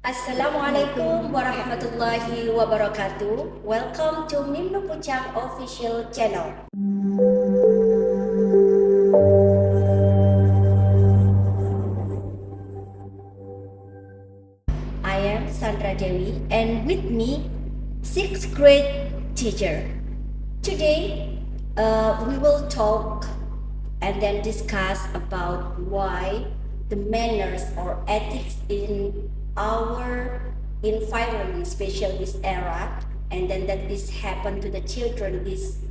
Assalamualaikum warahmatullahi wabarakatuh. Welcome to Mimnu Pucang official channel. I am Sandra Dewi and with me sixth grade teacher. Today we will talk and then discuss about why the manners or ethics in our environment, especially this era, and then that is happen to the children is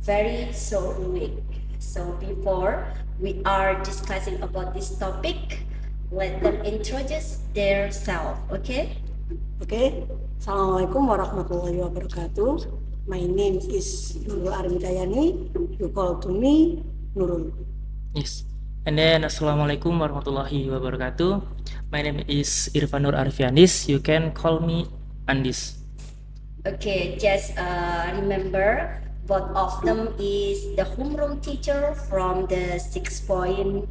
very so weak. So before we are discussing about this topic, let them introduce their self, okay? Okay, Assalamualaikum warahmatullahi wabarakatuh. My name is Nurul Armidayani. You call to me Nurul. Yes. And then Assalamualaikum warahmatullahi wabarakatuh. My name is Irfanur Arfianis. You can call me Andis. Okay, just remember both of them is the homeroom teacher from the 6.3.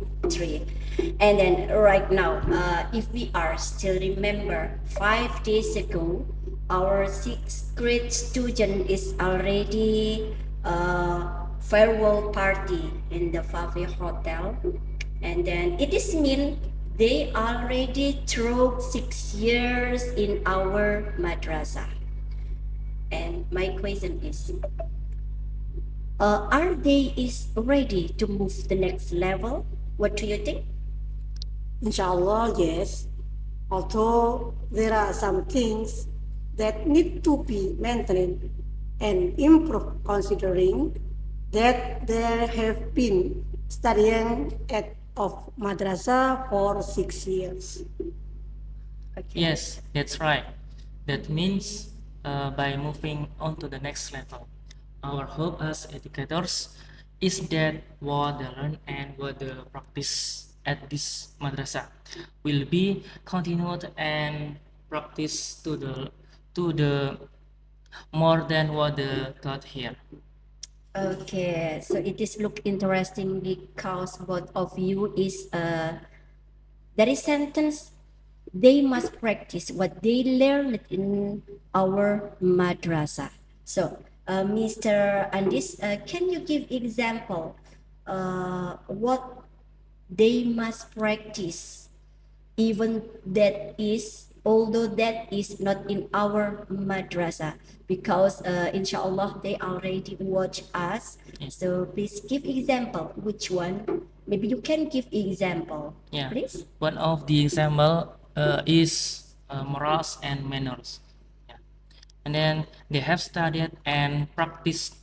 And then right now, if we are still remember 5 days ago, our sixth grade student is already farewell party in the Favi Hotel. And then it is mean they already through 6 years in our madrasah. And my question is, are they is ready to move the next level? What do you think? Inshallah, yes. Although there are some things that need to be maintained and improved, considering that they have been studying at of madrasah for 6 years. Okay. Yes, that's right. That means by moving on to the next level, our hope as educators is that what they learn and what they practice at this madrasah will be continued and practiced to the more than what they taught here. Okay, so it is look interesting because both of you is there is sentence they must practice what they learned in our madrasah. So, Mr. Andis, can you give example what they must practice even that is although that is not in our madrasah because inshallah they already watch us. So please give example which one, maybe you can give example. Yeah. Please. One of the example is morals and manners. Yeah. And then they have studied and practiced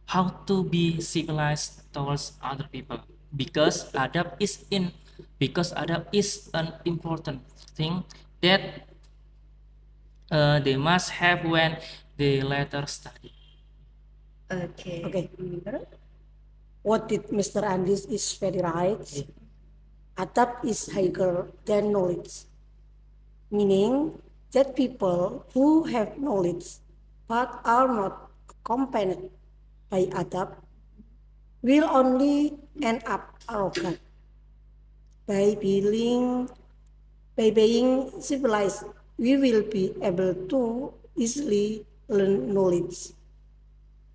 how to be civilized towards other people because adab is an important thing that they must have when they later study. Okay. Okay. What did Mr. Andis is very right. Adab is higher than knowledge, meaning that people who have knowledge but are not accompanied by adab will only end up arrogant. By being civilized, we will be able to easily learn knowledge.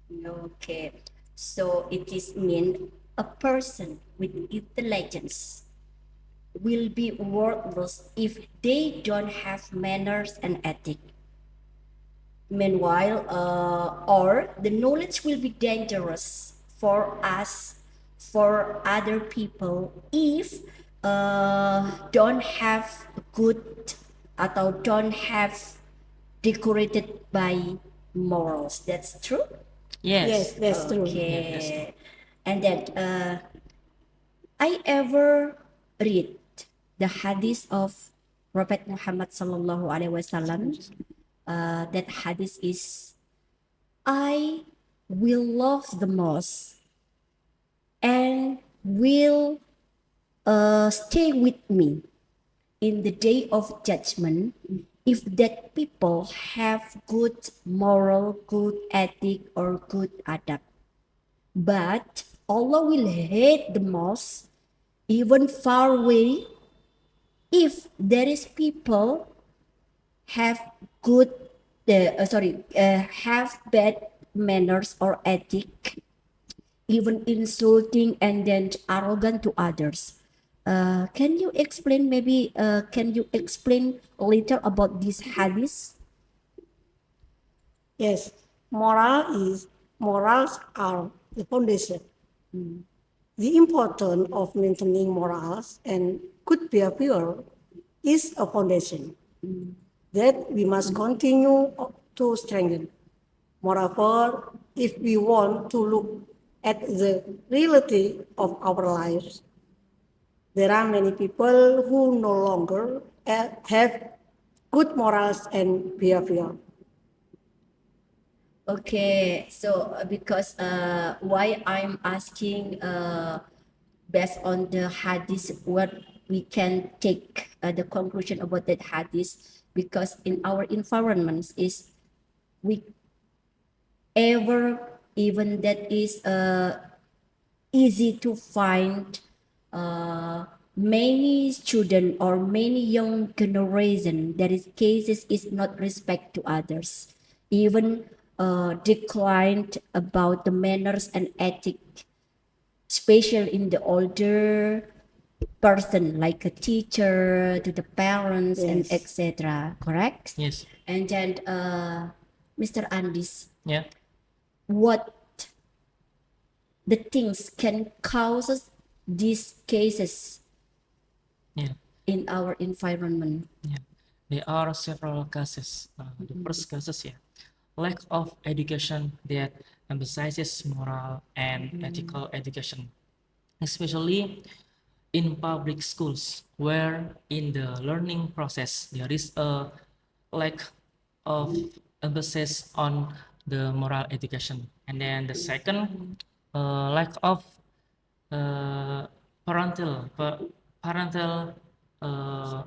Okay, so it is mean a person with intelligence will be worthless if they don't have manners and ethic. Meanwhile, or the knowledge will be dangerous for us, for other people, if don't have good atau don't have decorated by morals. That's true? Yes, that's true. Okay. Yeah, that's true. And then I ever read the hadith of Prophet Muhammad sallallahu alaihi wasallam. That hadith is, I will love the most and will stay with me in the day of judgment if that people have good moral, good ethic, or good adab. But Allah will hate the most, even far away, if there is people have good have bad manners or ethic, even insulting and then arrogant to others. Can you explain maybe can you explain a little about these hadiths? Yes, morals are the foundation. The importance of maintaining morals and good behavior is a foundation that we must continue to strengthen. Moreover, if we want to look at the reality of our lives, there are many people who no longer have good morals and behavior. Okay, so because why I'm asking based on the hadith, what we can take the conclusion about that hadith, because in our environments is we ever even that is easy to find many student or many young generation that is cases is not respect to others, even declined about the manners and ethic, especially in the older person like a teacher to the parents and Yes. etc. Correct? Yes. And then Mr. Andis, Yeah. what the things can cause these cases Yeah. in our environment? Yeah. There are several cases. The first cases, yeah, lack of education that emphasizes moral and ethical education, especially in public schools, where in the learning process there is a lack of emphasis on the moral education. And then the second, lack of uh, parental uh,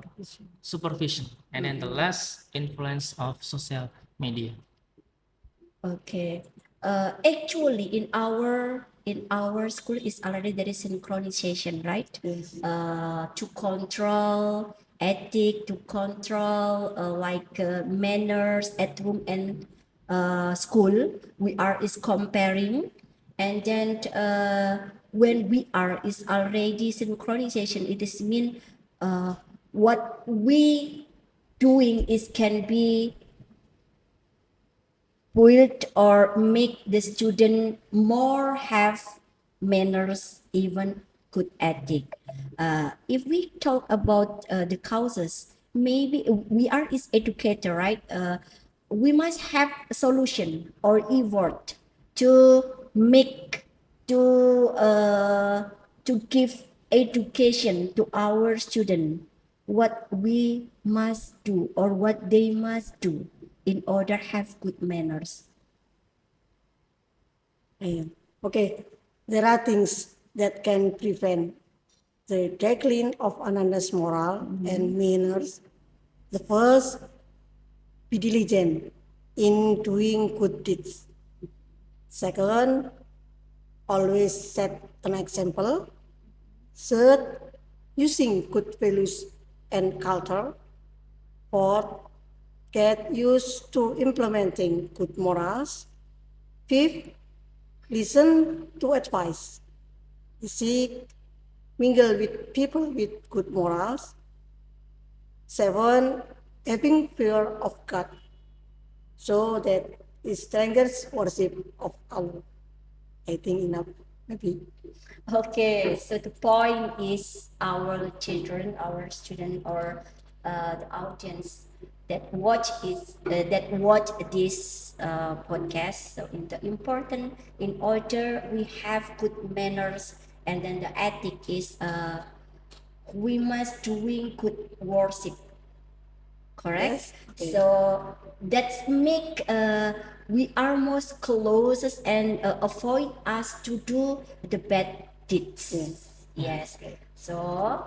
supervision, and then the last influence of social media. Okay. Actually, in our school is already there is synchronization, right? Yes. To control ethic, to control manners at home and school. We are is comparing, and then when we are is already synchronization. It is mean what we doing is can be build or make the student more have manners, even good ethic. If we talk about the causes, maybe we are is educator, right? We must have a solution or effort to make to give education to our student, what we must do or what they must do in order have good manners. Yeah. Okay, there are things that can prevent the decline of Ananda's moral and manners. The first, be diligent in doing good deeds. Second, always set an example. Third, using good values and culture. Fourth, get used to implementing good morals. Fifth, listen to advice. Seek, mingle with people with good morals. Seven, having fear of God, so that it strengthens worship of Allah. I think enough, maybe. Okay, so the point is our children, our student, or the audience that watch this podcast. So, in the important, in order we have good manners, and then the ethic is we must doing good worship, correct? Yes. Okay. So that's make we are most closest and avoid us to do the bad deeds. Yes. Yes. So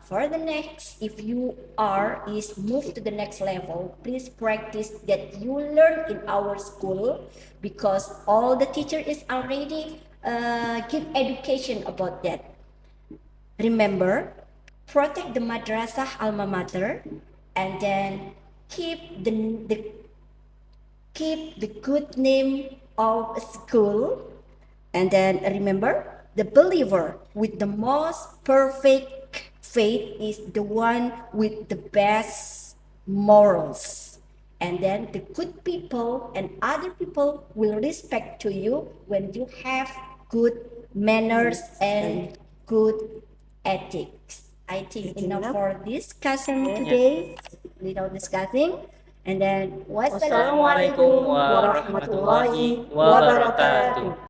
for the next, if you are is move to the next level, please practice that you learn in our school, because all the teacher is already give education about that. Remember, protect the madrasah alma mater, and then keep the good name of a school. And then remember, the believer with the most perfect faith is the one with the best morals. And then the good people and other people will respect to you when you have good manners and good ethics. I think enough for discussion today. Little discussing. And then wassalamualaikum Assalamualaikum warahmatullahi wabarakatuh.